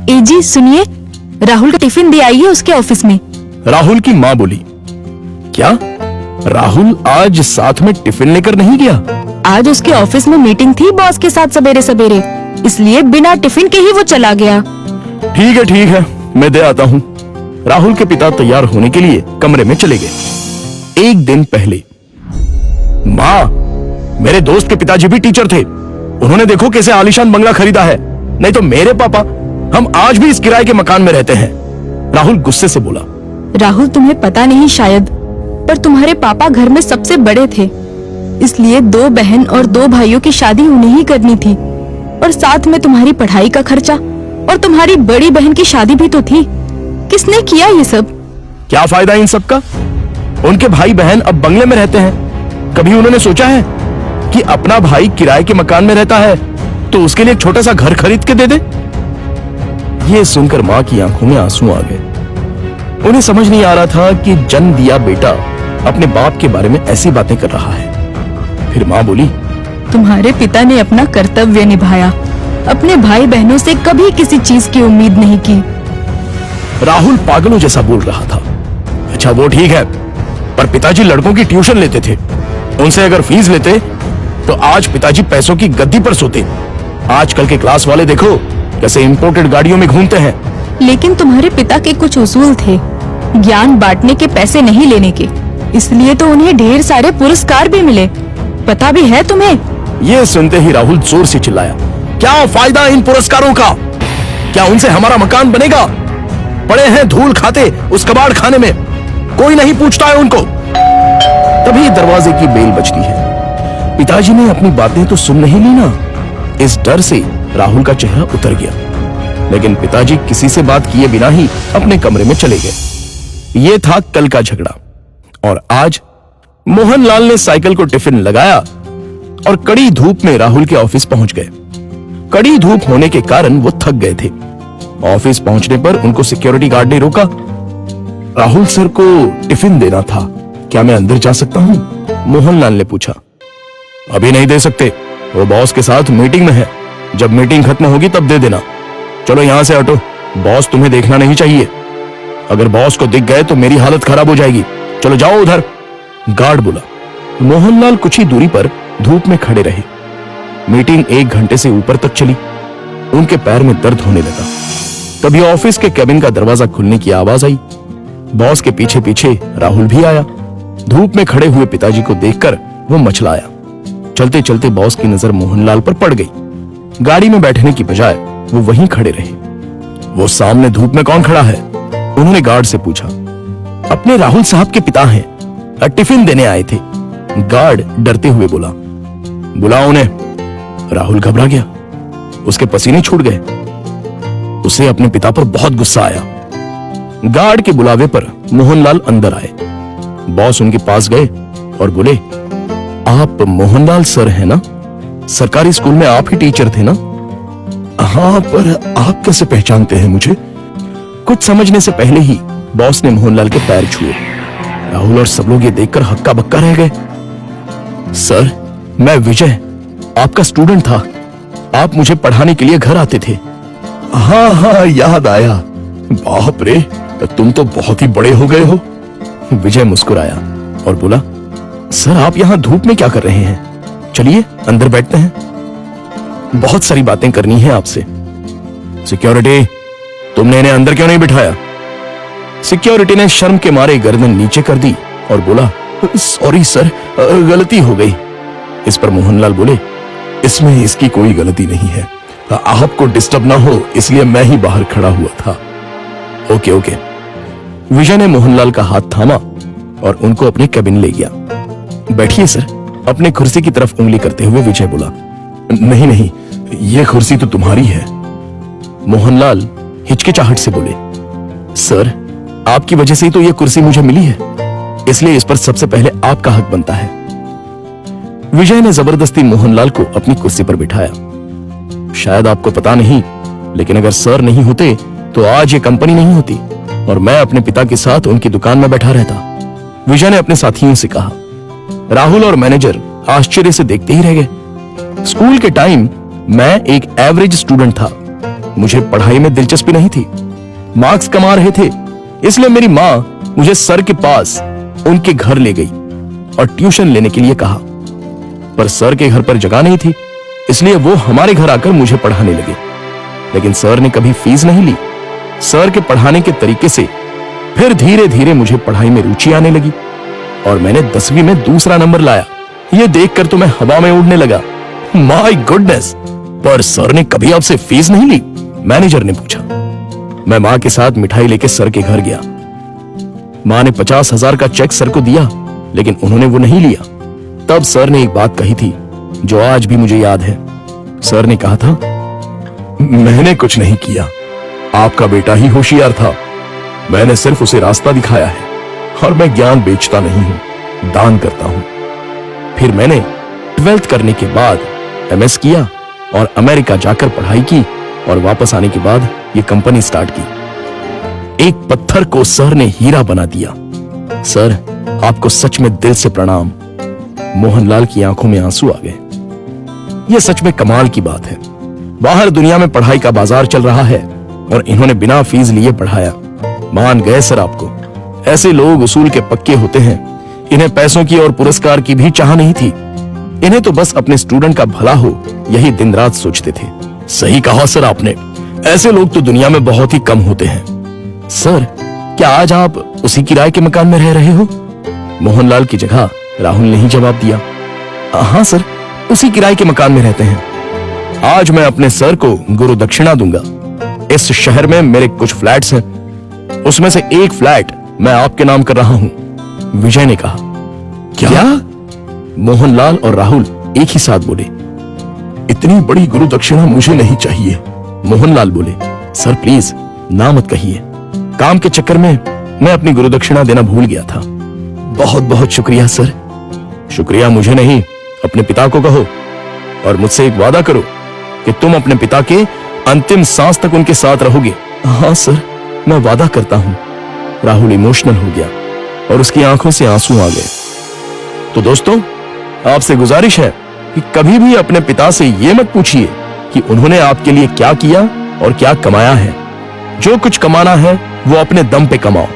जी सुनिए, राहुल का टिफिन दे आइए उसके ऑफिस में। राहुल की माँ बोली, क्या राहुल आज साथ में टिफिन लेकर नहीं गया? आज उसके ऑफिस में मीटिंग थी बॉस के साथ सवेरे सवेरे, इसलिए बिना टिफिन के ही वो चला गया। ठीक है, मैं दे आता हूँ। राहुल के पिता तैयार होने के लिए कमरे में चले गए। एक दिन पहले, माँ, मेरे दोस्त के पिताजी भी टीचर थे, उन्होंने देखो कैसे आलीशान बंगला खरीदा है, नहीं तो मेरे पापा, हम आज भी इस किराए के मकान में रहते हैं। राहुल गुस्से से बोला। राहुल, तुम्हें पता नहीं शायद, पर तुम्हारे पापा घर में सबसे बड़े थे, इसलिए 2 बहन और 2 भाइयों की शादी उन्हें ही करनी थी, और साथ में तुम्हारी पढ़ाई का खर्चा, और तुम्हारी बड़ी बहन की शादी भी तो थी। किसने किया ये सब? क्या फायदा इन सब का? उनके भाई बहन अब बंगले में रहते हैं। कभी उन्होंने सोचा है कि अपना भाई किराए के मकान में रहता है तो उसके लिए एक छोटा सा घर खरीद के दे दे? ये सुनकर माँ की आंखों में आंसू आ गए। उन्हें समझ नहीं आ रहा था कि जन्म दिया बेटा अपने बाप के बारे में ऐसी बातें कर रहा है। फिर माँ बोली, तुम्हारे पिता ने अपना कर्तव्य निभाया, अपने भाई बहनों से कभी किसी चीज की उम्मीद नहीं की। राहुल पागलों जैसा बोल रहा था। अच्छा वो ठीक है, पर पिताजी लड़कों की ट्यूशन लेते थे, उनसे अगर फीस लेते तो आज पिताजी पैसों की गद्दी पर सोते। आजकल के क्लास वाले देखो कैसे इंपोर्टेड गाड़ियों में घूमते हैं। लेकिन तुम्हारे पिता के कुछ उसूल थे, ज्ञान बांटने के, पैसे नहीं लेने के, इसलिए तो उन्हें ढेर सारे पुरस्कार भी मिले। पता भी है तुम्हें? ये सुनते ही राहुल जोर से चिल्लाया, क्या फायदा इन पुरस्कारों का? क्या उनसे हमारा मकान बनेगा? पड़े हैं धूल खाते उस कबाड़ खाने में, कोई नहीं पूछता है उनको। तभी दरवाजे की बेल बजती है। पिताजी ने अपनी बातें तो सुन नहीं ली ना। इस डर से राहुल का चेहरा उतर गया, लेकिन पिताजी किसी से बात किए बिना ही अपने कमरे में चले गए। ये था कल का झगड़ा, और आज मोहनलाल ने साइकिल को टिफिन लगाया और कड़ी धूप में राहुल के ऑफिस पहुंच गए। कड़ी धूप होने के कारण वो थक गए थे। ऑफिस पहुंचने पर उनको सिक्योरिटी गार्ड ने रोका। राहुल सर को टिफिन देना था, क्या मैं अंदर जा सकता हूं? मोहनलाल ने पूछा। अभी नहीं दे सकते, वो बॉस के साथ मीटिंग में है, जब मीटिंग खत्म होगी तब दे देना। चलो यहां से हटो, बॉस तुम्हें देखना नहीं चाहिए। अगर बॉस को दिख गए तो मेरी हालत खराब हो जाएगी, चलो जाओ उधर, गार्ड बोला। मोहनलाल कुछ ही दूरी पर धूप में खड़े रहे। मीटिंग 1 घंटे से ऊपर तक चली। उनके पैर में दर्द होने लगा। तभी ऑफिस के केबिन का दरवाजा खुलने की आवाज आई। बॉस के पीछे पीछे राहुल भी आया। धूप में खड़े हुए पिताजी को देखकर वो मचलाया। चलते चलते बॉस की नजर मोहनलाल पर पड़ गई। गाड़ी में बैठने की बजाय वो वहीं खड़े रहे। वो सामने धूप में कौन खड़ा है? उन्होंने गार्ड से पूछा। अपने राहुल साहब के पिता हैं, टिफिन देने आए थे, गार्ड डरते हुए बोला। बुलाओ उन्हें। राहुल घबरा गया, उसके पसीने छूट गए। उसे अपने पिता पर बहुत गुस्सा आया। गार्ड के बुलावे पर मोहनलाल अंदर आए। बॉस उनके पास गए और बोले, आप मोहनलाल सर हैं ना? सरकारी स्कूल में आप ही टीचर थे ना? हाँ, पर आप कैसे पहचानते हैं मुझे? कुछ समझने से पहले ही बॉस ने मोहनलाल के पैर छुए। राहुल और सब लोग ये देखकर हक्का बक्का रह गए। सर, मैं विजय, आपका स्टूडेंट था। आप मुझे पढ़ाने के लिए घर आते थे। हाँ, याद आया। बाप रे, तुम तो बहुत ही बड़े हो गए हो। विजय मुस्कुराया और बोला, सर आप यहाँ धूप में क्या कर रहे हैं? चलिए अंदर बैठते हैं, बहुत सारी बातें करनी है आपसे। सिक्योरिटी, तुमने इन्हें अंदर क्यों नहीं बिठाया? सिक्योरिटी ने शर्म के मारे गर्दन नीचे कर दी और बोला, सॉरी सर, गलती हो गई। इस पर मोहनलाल बोले, इसमें इसकी कोई गलती नहीं है, आपको डिस्टर्ब ना हो इसलिए मैं ही बाहर खड़ा हुआ था। ओके। विजय ने मोहनलाल का हाथ थामा और उनको अपने केबिन ले गया। बैठिए सर, अपने कुर्सी की तरफ उंगली करते हुए विजय बोला। नहीं, ये कुर्सी तो तुम्हारी है। मोहनलाल हिचकिचाहट से बोले, सर आपकी वजह से ही तो ये कुर्सी मुझे मिली है, इसलिए इस पर सबसे पहले आपका हक बनता है। विजय ने जबरदस्ती मोहनलाल को अपनी कुर्सी पर बिठाया। शायद आपको पता नहीं, लेकिन अगर सर नहीं होते तो आज ये कंपनी नहीं होती और मैं अपने पिता के साथ उनकी दुकान में बैठा रहता। विजय ने अपने साथियों से कहा। राहुल और मैनेजर आश्चर्य से देखते ही रह गए। स्कूल के टाइम मैं एक एवरेज स्टूडेंट था, मुझे पढ़ाई में दिलचस्पी नहीं थी। मार्क्स कमा रहे थे, इसलिए मेरी माँ मुझे सर के पास उनके घर ले गई और ट्यूशन लेने के लिए कहा। पर सर के घर पर जगह नहीं थी, इसलिए वो हमारे घर आकर मुझे पढ़ाने लगे। लेकिन सर ने कभी फीस नहीं ली। सर के पढ़ाने के तरीके से फिर धीरे धीरे मुझे पढ़ाई में रुचि आने लगी और मैंने 10वीं में दूसरा नंबर लाया। ये देखकर तो मैं हवा में उड़ने लगा। My goodness! पर सर ने कभी आपसे फीस नहीं ली? मैनेजर ने पूछा। मैं मां के साथ मिठाई लेके सर के घर गया। मां ने 50,000 का चेक सर को दिया, लेकिन उन्होंने वो नहीं लिया। तब सर ने एक बात कही थी जो आज भी मुझे याद है। सर ने कहा था, मैंने कुछ नहीं किया, आपका बेटा ही होशियार था। मैंने सिर्फ उसे रास्ता दिखाया है और मैं ज्ञान बेचता नहीं हूं, दान करता हूं। फिर मैंने 12th करने के बाद MS किया और अमेरिका जाकर पढ़ाई की और वापस आने के बाद ये कंपनी स्टार्ट की। एक पत्थर को सर ने हीरा बना दिया। सर, आपको सच में दिल से प्रणाम। मोहनलाल की आंखों में आंसू आ गए। यह सच में कमाल की बात है। बाहर दुनिया में पढ़ाई का बाजार चल रहा है और इन्होंने बिना फीस लिए पढ़ाया। मान गए सर आपको। ऐसे लोग उसूल के पक्के होते हैं। इन्हें पैसों की और पुरस्कार की भी चाह नहीं थी। इन्हें तो बस अपने स्टूडेंट का भला हो, यही दिन रात सोचते थे। सही कहा सर आपने। ऐसे लोग तो दुनिया में बहुत ही कम होते हैं। सर, क्या आज आप उसी किराए के मकान में रह रहे हो? मोहनलाल की जगह राहुल ने ही जवाब दिया। हाँ सर, उसी किराए के मकान में रहते हैं। आज मैं अपने सर को गुरु दक्षिणा दूंगा। इस शहर में मेरे कुछ फ्लैट्स हैं, उसमें से एक फ्लैट मैं आपके नाम कर रहा हूं। विजय ने कहा। क्या? मोहनलाल और राहुल एक ही साथ बोले। इतनी बड़ी गुरु दक्षिणा मुझे नहीं चाहिए। मोहनलाल बोले, सर प्लीज ना मत कहिए। काम के चक्कर में मैं अपनी गुरु दक्षिणा देना भूल गया था। बहुत बहुत शुक्रिया सर। शुक्रिया मुझे नहीं, अपने पिता को कहो और मुझसे एक वादा करो कि तुम अपने पिता के अंतिम सांस तक उनके साथ रहोगे। हाँ सर, मैं वादा करता हूं। राहुल इमोशनल हो गया और उसकी आंखों से आंसू आ गए। तो दोस्तों, आपसे गुजारिश है कि कभी भी अपने पिता से यह मत पूछिए कि उन्होंने आपके लिए क्या किया और क्या कमाया है। जो कुछ कमाना है वो अपने दम पे कमाओ।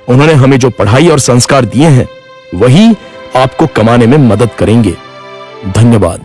उन्होंने हमें जो पढ़ाई और संस्कार दिए हैं वही आपको कमाने में मदद करेंगे। धन्यवाद।